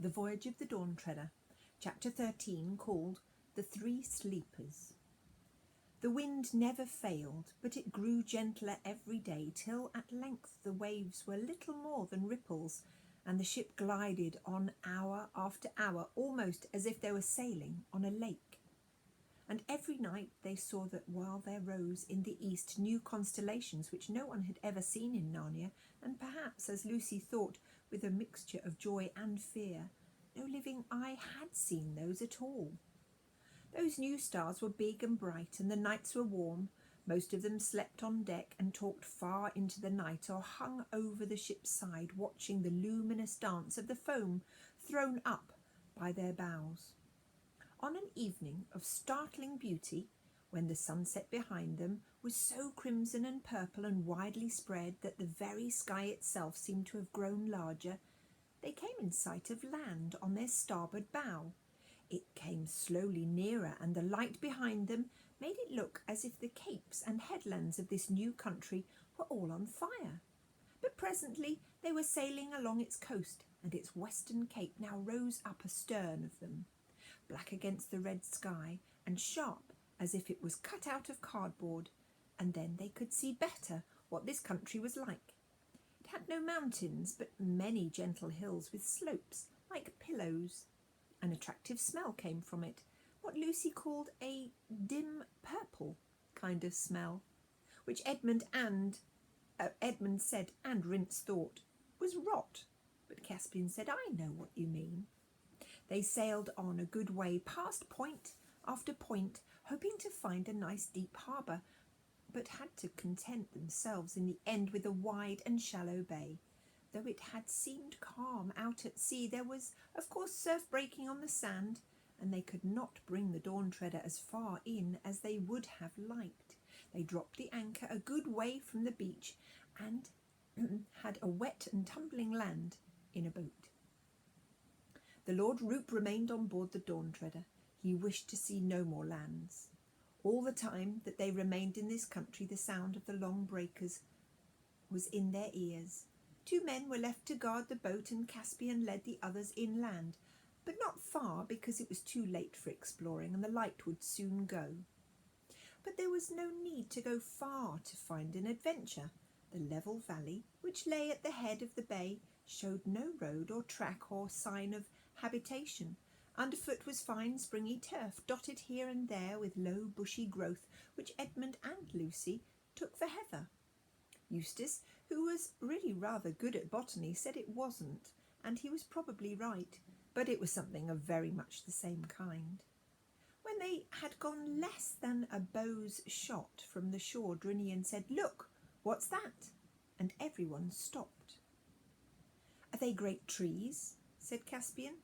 The Voyage of the Dawn Treader, Chapter 13, called The Three Sleepers. The wind never failed, but it grew gentler every day, till at length the waves were little more than ripples, and the ship glided on hour after hour, almost as if they were sailing on a lake. And every night they saw that while there rose in the east new constellations which no one had ever seen in Narnia, and perhaps, as Lucy thought, with a mixture of joy and fear, no living eye had seen those at all. Those new stars were big and bright, and the nights were warm. Most of them slept on deck and talked far into the night, or hung over the ship's side, watching the luminous dance of the foam thrown up by their bows. On an evening of startling beauty, when the sunset behind them was so crimson and purple and widely spread that the very sky itself seemed to have grown larger, they came in sight of land on their starboard bow. It came slowly nearer, and the light behind them made it look as if the capes and headlands of this new country were all on fire. But presently they were sailing along its coast, and its western cape now rose up astern of them, black against the red sky, and sharp as if it was cut out of cardboard, and then they could see better what this country was like. It had no mountains, but many gentle hills with slopes like pillows. An attractive smell came from it, what Lucy called a dim purple kind of smell, which Edmund said and Rince thought was rot, but Caspian said, "I know what you mean." They sailed on a good way, past point after point, hoping to find a nice deep harbour, but had to content themselves in the end with a wide and shallow bay. Though it had seemed calm out at sea, there was, of course, surf breaking on the sand, and they could not bring the Dawn Treader as far in as they would have liked. They dropped the anchor a good way from the beach, and had a wet and tumbling land in a boat. The Lord Roop remained on board the Dawn Treader. He wished to see no more lands. All the time that they remained in this country, the sound of the long breakers was in their ears. 2 men were left to guard the boat, and Caspian led the others inland, but not far, because it was too late for exploring, and the light would soon go. But there was no need to go far to find an adventure. The level valley, which lay at the head of the bay, showed no road or track or sign of habitation. Underfoot was fine springy turf, dotted here and there with low bushy growth, which Edmund and Lucy took for heather. Eustace, who was really rather good at botany, said it wasn't, and he was probably right, but it was something of very much the same kind. When they had gone less than a bow's shot from the shore, Drinian said, "Look, what's that?" And everyone stopped. "Are they great trees?" said Caspian.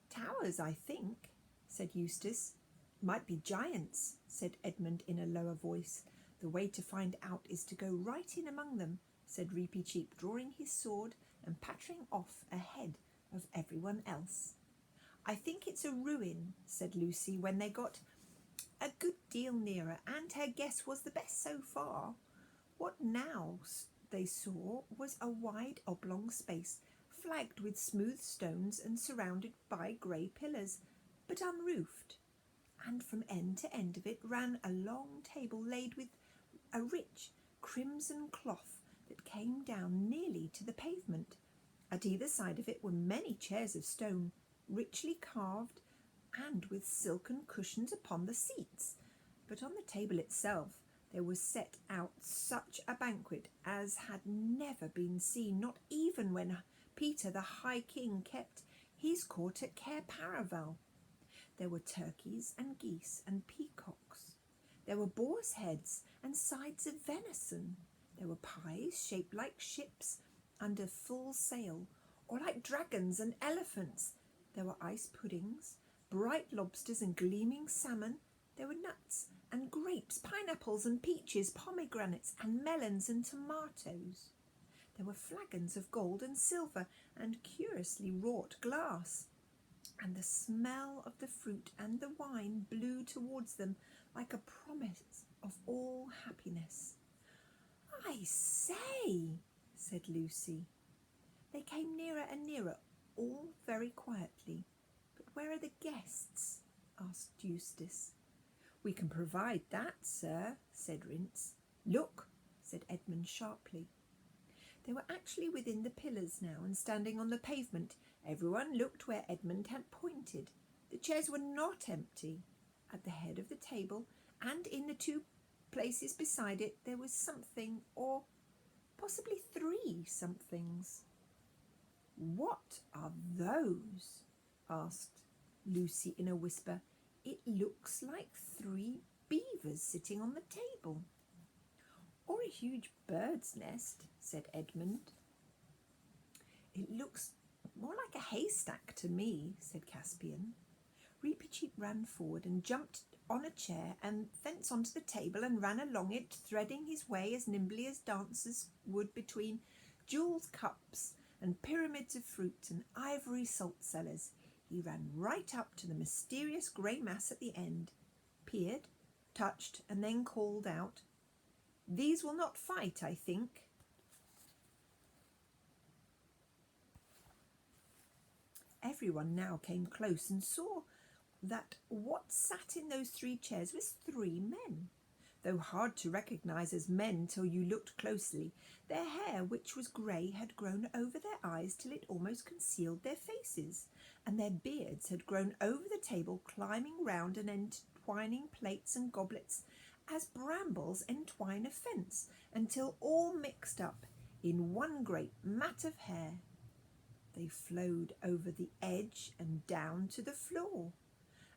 "Towers, I think," said Eustace. "Might be giants," said Edmund in a lower voice. "The way to find out is to go right in among them," said Reepy Cheep, drawing his sword and pattering off ahead of everyone else. "I think it's a ruin," said Lucy, when they got a good deal nearer, and her guess was the best so far. What now they saw was a wide oblong space, flagged with smooth stones and surrounded by grey pillars, but unroofed, and from end to end of it ran a long table laid with a rich crimson cloth that came down nearly to the pavement. At either side of it were many chairs of stone, richly carved, and with silken cushions upon the seats. But on the table itself there was set out such a banquet as had never been seen, not even when Peter the High King kept his court at Cair Paravel. There were turkeys and geese and peacocks. There were boars' heads and sides of venison. There were pies shaped like ships under full sail, or like dragons and elephants. There were ice puddings, bright lobsters and gleaming salmon. There were nuts and grapes, pineapples and peaches, pomegranates and melons and tomatoes. There were flagons of gold and silver and curiously wrought glass, and the smell of the fruit and the wine blew towards them like a promise of all happiness. "I say," said Lucy. They came nearer and nearer, all very quietly. But where are the guests? Asked Eustace. We can provide that, sir, said Rince. Look, said Edmund sharply. They were actually within the pillars now and standing on the pavement. Everyone looked where Edmund had pointed. The chairs were not empty. At the head of the table and in the two places beside it there was something, or possibly three somethings. What are those? Asked Lucy in a whisper. It looks like 3 beavers sitting on the table. Or a huge bird's nest, said Edmund. It looks more like a haystack to me, said Caspian. Reepicheep ran forward and jumped on a chair and thence onto the table and ran along it, threading his way as nimbly as dancers would between jewels cups and pyramids of fruit and ivory salt cellars. He ran right up to the mysterious grey mass at the end, peered, touched, and then called out, These will not fight, I think. Everyone now came close and saw that what sat in those 3 chairs was 3 men, though hard to recognise as men till you looked closely. Their hair, which was grey, had grown over their eyes till it almost concealed their faces, and their beards had grown over the table, climbing round and entwining plates and goblets as brambles entwine a fence, until all mixed up in one great mat of hair. They flowed over the edge and down to the floor,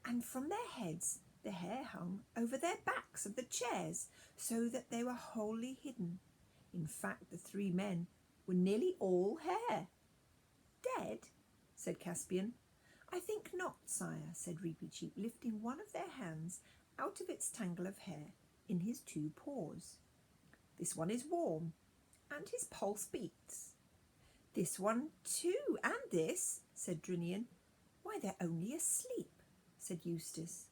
and from their heads the hair hung over their backs of the chairs, so that they were wholly hidden. In fact, the 3 men were nearly all hair. Dead? Said Caspian. I think not, sire, said Reepicheep, lifting one of their hands out of its tangle of hair in his 2 paws. This one is warm, and his pulse beats. This one too, and this, said Drinian. Why, they're only asleep, said Eustace.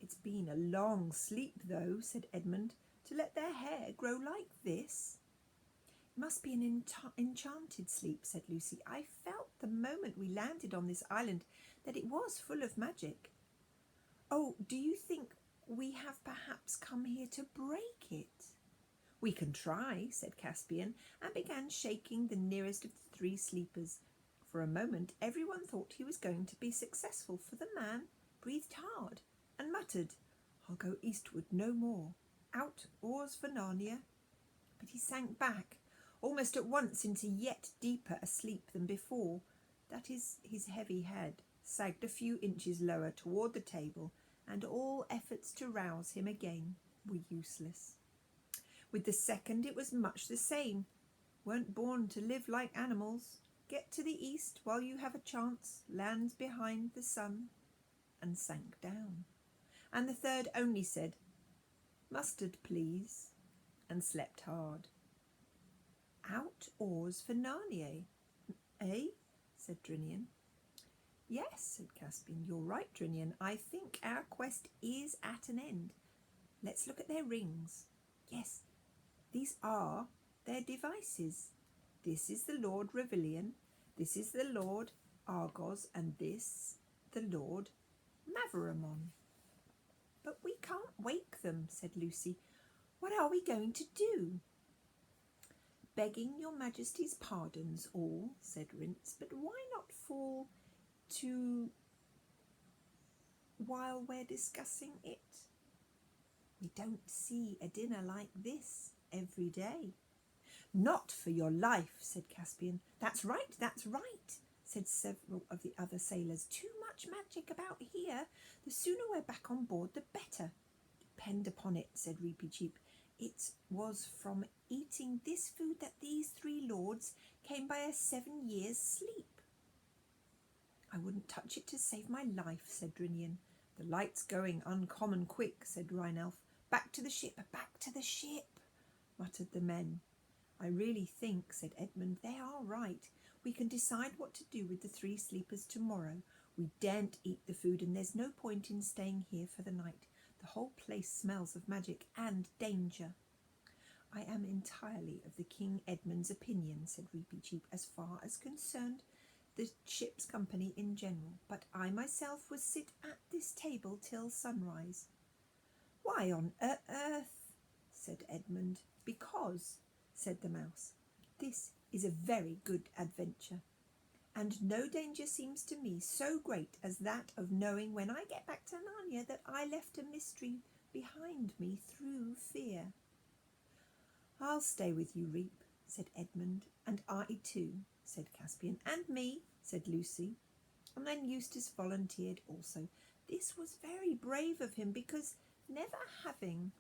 It's been a long sleep, though, said Edmund, to let their hair grow like this. It must be an enchanted sleep, said Lucy. I felt the moment we landed on this island that it was full of magic. Oh, do you think we have perhaps come here to break it? We can try, said Caspian, and began shaking the nearest of the 3 sleepers. For a moment everyone thought he was going to be successful, for the man breathed hard and muttered, I'll go eastward no more. Out, oars for Narnia. But he sank back, almost at once, into yet deeper a sleep than before. That is, his heavy head sagged a few inches lower toward the table, and all efforts to rouse him again were useless. With the second it was much the same. Weren't born to live like animals. Get to the east while you have a chance. Lands behind the sun. And sank down. And the third only said, Mustard, please, and slept hard. Out oars for Narnia, eh? Said Drinian. Yes, said Caspian, you're right, Drinian. I think our quest is at an end. Let's look at their rings. Yes, these are their devices. This is the Lord Revilian, this is the Lord Argos, and this the Lord Mavaramon. But we can't wake them, said Lucy. What are we going to do? Begging your Majesty's pardons all, said Rince, but why not fall to while we're discussing it? We don't see a dinner like this every day. Not for your life, said Caspian. That's right, said several of the other sailors. Too much magic about here. The sooner we're back on board, the better. Depend upon it, said Reepicheep. It was from eating this food that these 3 lords came by a 7 years' sleep. I wouldn't touch it to save my life, said Drinian. The light's going uncommon quick, said Rheinelf. Back to the ship, muttered the men. I really think, said Edmund, they are right. We can decide what to do with the 3 sleepers tomorrow. We daren't eat the food, and there's no point in staying here for the night. The whole place smells of magic and danger. I am entirely of the King Edmund's opinion, said Reepicheep, as far as concerned the ship's company in general, but I myself would sit at this table till sunrise. Why on earth? Said Edmund. Because, said the mouse, this is a very good adventure, and no danger seems to me so great as that of knowing when I get back to Narnia that I left a mystery behind me through fear. I'll stay with you, Reap, said Edmund. And I too, said Caspian. And me, said Lucy. And then Eustace volunteered also. This was very brave of him, because never having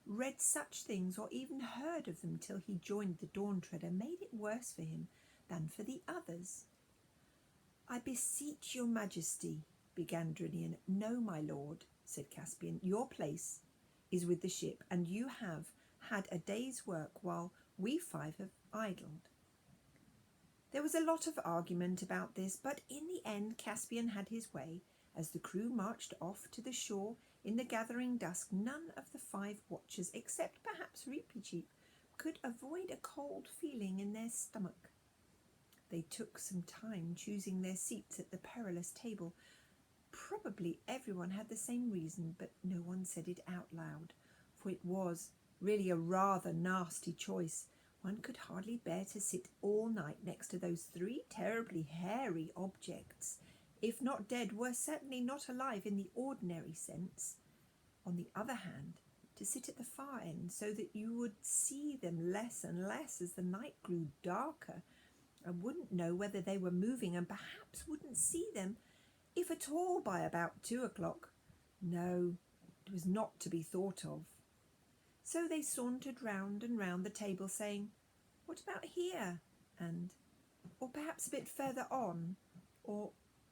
read such things or even heard of them till he joined the Dawn Treader made it worse for him than for the others. I beseech your majesty, began Drinian. No, my lord, said Caspian, your place is with the ship, and you have had a day's work while we 5 have idled. There was a lot of argument about this, but in the end Caspian had his way. As the crew marched off to the shore in the gathering dusk, none of the 5 watchers, except perhaps Reepicheep, could avoid a cold feeling in their stomach. They took some time choosing their seats at the perilous table. Probably everyone had the same reason, but no one said it out loud, for it was really a rather nasty choice. One could hardly bear to sit all night next to those 3 terribly hairy objects. If not dead, were certainly not alive in the ordinary sense. On the other hand, to sit at the far end so that you would see them less and less as the night grew darker, and wouldn't know whether they were moving, and perhaps wouldn't see them, if at all, by about 2 o'clock. No, it was not to be thought of. So they sauntered round and round the table, saying, "What about here?" and, or perhaps a bit further on, or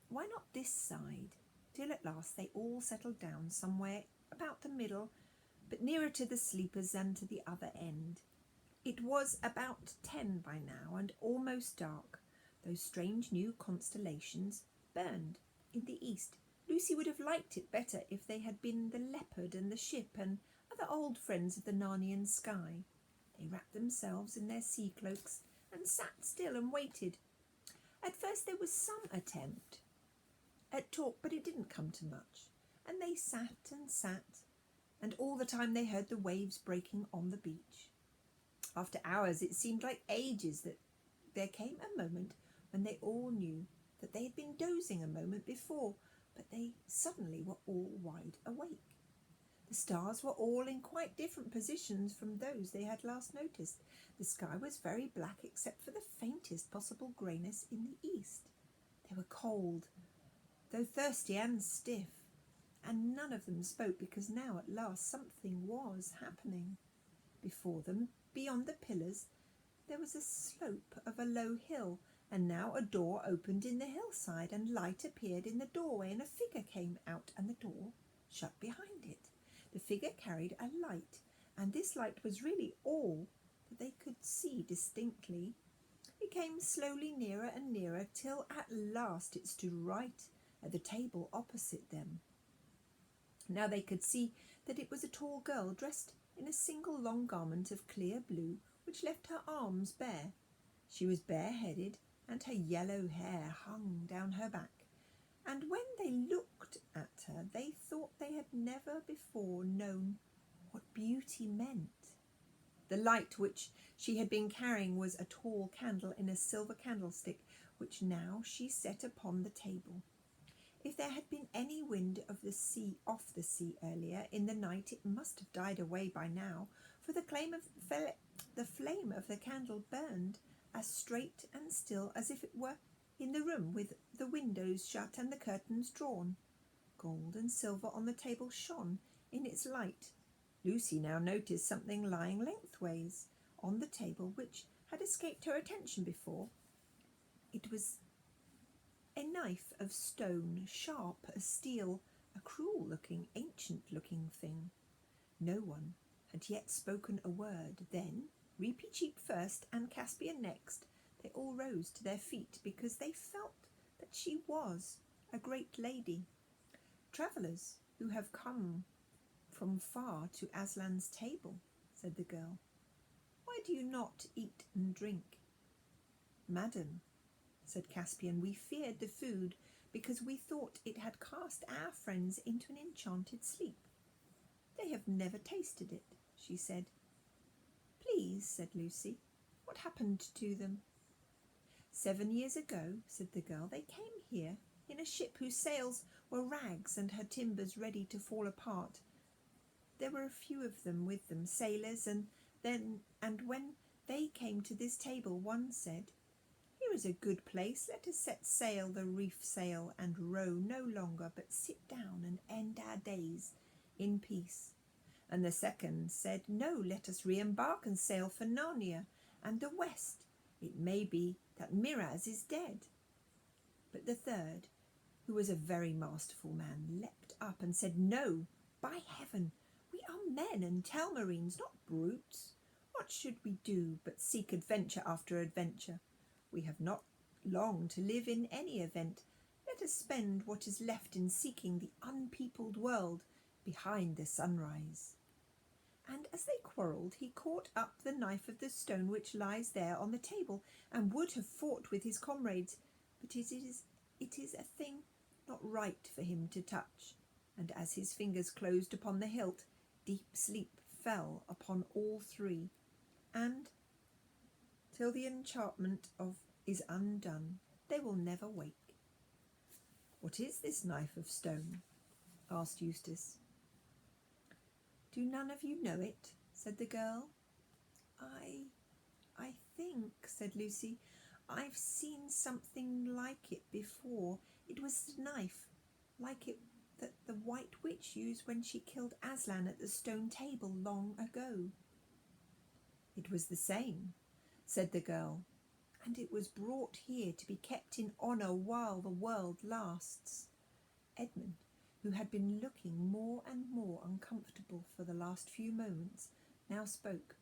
why not this side? Till at last they all settled down somewhere about the middle, but nearer to the sleepers than to the other end. It was about 10 by now, and almost dark. Those strange new constellations burned in the east. Lucy would have liked it better if they had been the leopard and the ship and other old friends of the Narnian sky. They wrapped themselves in their sea cloaks and sat still and waited. At first there was some attempt at talk, but it didn't come to much, and they sat, and all the time they heard the waves breaking on the beach. After hours it seemed like ages that there came a moment when they all knew that they had been dozing a moment before, but they suddenly were all wide awake. The stars were all in quite different positions from those they had last noticed. The sky was very black except for the faintest possible greyness in the east. They were cold, though thirsty and stiff, and none of them spoke, because now at last something was happening. Before them, beyond the pillars, there was a slope of a low hill, and now a door opened in the hillside, and light appeared in the doorway, and a figure came out, and the door shut behind it. The figure carried a light, and this light was really all that they could see distinctly. It came slowly nearer and nearer, till at last it stood right at the table opposite them. Now they could see that it was a tall girl, dressed in a single long garment of clear blue, which left her arms bare. She was bareheaded, and her yellow hair hung down her back, and when they looked at her they thought they had never before known what beauty meant. The light which she had been carrying was a tall candle in a silver candlestick, which now she set upon the table. If there had been any wind off the sea earlier in the night, it must have died away by now, for the flame of the candle burned as straight and still as if it were in the room, with the windows shut and the curtains drawn. Gold and silver on the table shone in its light. Lucy now noticed something lying lengthways on the table which had escaped her attention before. It was a knife of stone, sharp as steel, a cruel-looking, ancient-looking thing. No one had yet spoken a word. Then, Reepicheep first and Caspian next, they all rose to their feet, because they felt that she was a great lady. "Travellers who have come from far to Aslan's table," said the girl. "Why do you not eat and drink?" "Madam," said Caspian. "We feared the food because we thought it had cast our friends into an enchanted sleep." "They have never tasted it," she said. "Please," said Lucy, "what happened to them?" 7 years ago," said the girl, "they came here in a ship whose sails were rags and her timbers ready to fall apart. There were a few of them with them, sailors, and when they came to this table, one said, 'Here is a good place, let us set sail the reef sail and row no longer, but sit down and end our days in peace.' And the second said, 'No, let us re-embark and sail for Narnia and the west. It may be that Miraz is dead.' But the third, who was a very masterful man, leapt up and said, 'No, by heaven, we are men and Telmarines, not brutes. What should we do but seek adventure after adventure? We have not long to live in any event. Let us spend what is left in seeking the unpeopled world behind the sunrise.' And as they quarrelled, he caught up the knife of the stone which lies there on the table, and would have fought with his comrades, but it is a thing not right for him to touch. And as his fingers closed upon the hilt, deep sleep fell upon all three, and till the enchantment is undone, they will never wake." "What is this knife of stone?" asked Eustace. "Do none of you know it?" said the girl. I think," said Lucy, "I've seen something like it before. It was the knife, like it that the White Witch used when she killed Aslan at the stone table long ago." "It was the same," said the girl, "and it was brought here to be kept in honour while the world lasts." Edmund, who had been looking more and more uncomfortable for the last few moments, now spoke.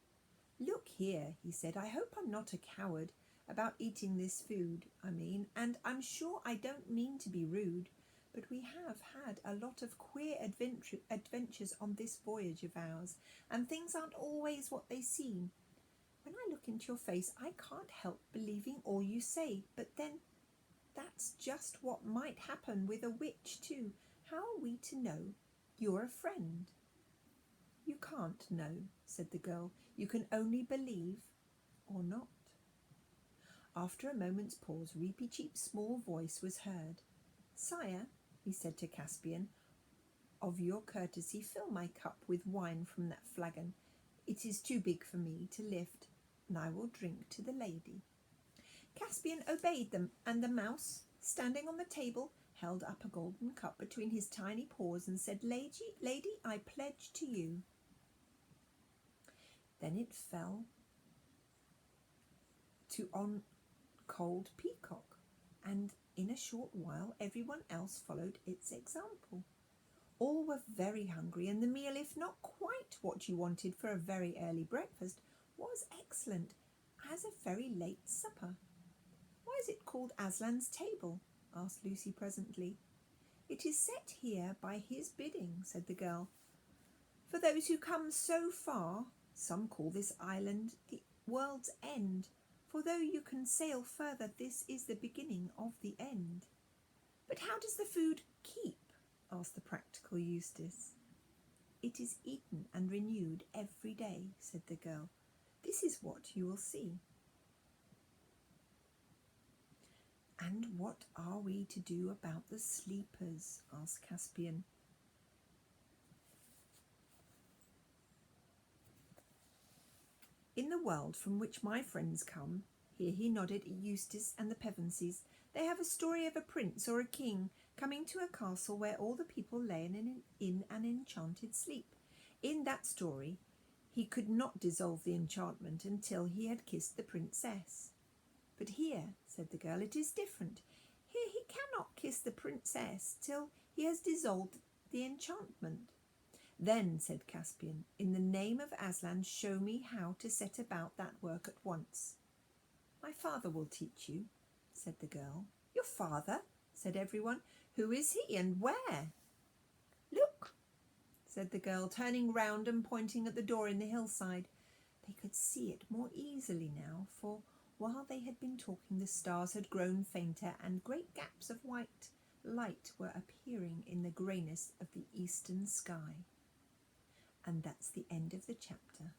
"Look here," he said, "I hope I'm not a coward about eating this food, and I'm sure I don't mean to be rude, but we have had a lot of queer adventures on this voyage of ours, and things aren't always what they seem. When I look into your face, I can't help believing all you say, but then that's just what might happen with a witch too. How are we to know you're a friend?" "You can't know," said the girl. "You can only believe or not." After a moment's pause, Reepicheep's small voice was heard. "Sire," he said to Caspian, "of your courtesy, fill my cup with wine from that flagon. It is too big for me to lift, and I will drink to the lady." Caspian obeyed them, and the mouse, standing on the table, held up a golden cup between his tiny paws and said, Lady, I pledge to you." Then it fell on Cold Peacock, and in a short while everyone else followed its example. All were very hungry, and the meal, if not quite what you wanted for a very early breakfast, was excellent as a very late supper. "Why is it called Aslan's table?" asked Lucy presently. "It is set here by his bidding," said the girl. "For those who come so far, some call this island the world's end, for though you can sail further, this is the beginning of the end." "But how does the food keep?" asked the practical Eustace. "It is eaten and renewed every day," said the girl. "This is what you will see." "And what are we to do about the sleepers?" asked Caspian. "In the world from which my friends come," here he nodded at Eustace and the Pevensies, "they have a story of a prince or a king coming to a castle where all the people lay in an enchanted sleep. In that story he could not dissolve the enchantment until he had kissed the princess. But here," said the girl, "it is different. Here he cannot kiss the princess till he has dissolved the enchantment." "Then," said Caspian, "in the name of Aslan, show me how to set about that work at once." "My father will teach you," said the girl. "Your father?" said everyone. "Who is he, and where?" "Look," said the girl, turning round and pointing at the door in the hillside. They could see it more easily now, for While they had been talking, the stars had grown fainter, and great gaps of white light were appearing in the greyness of the eastern sky. And that's the end of the chapter.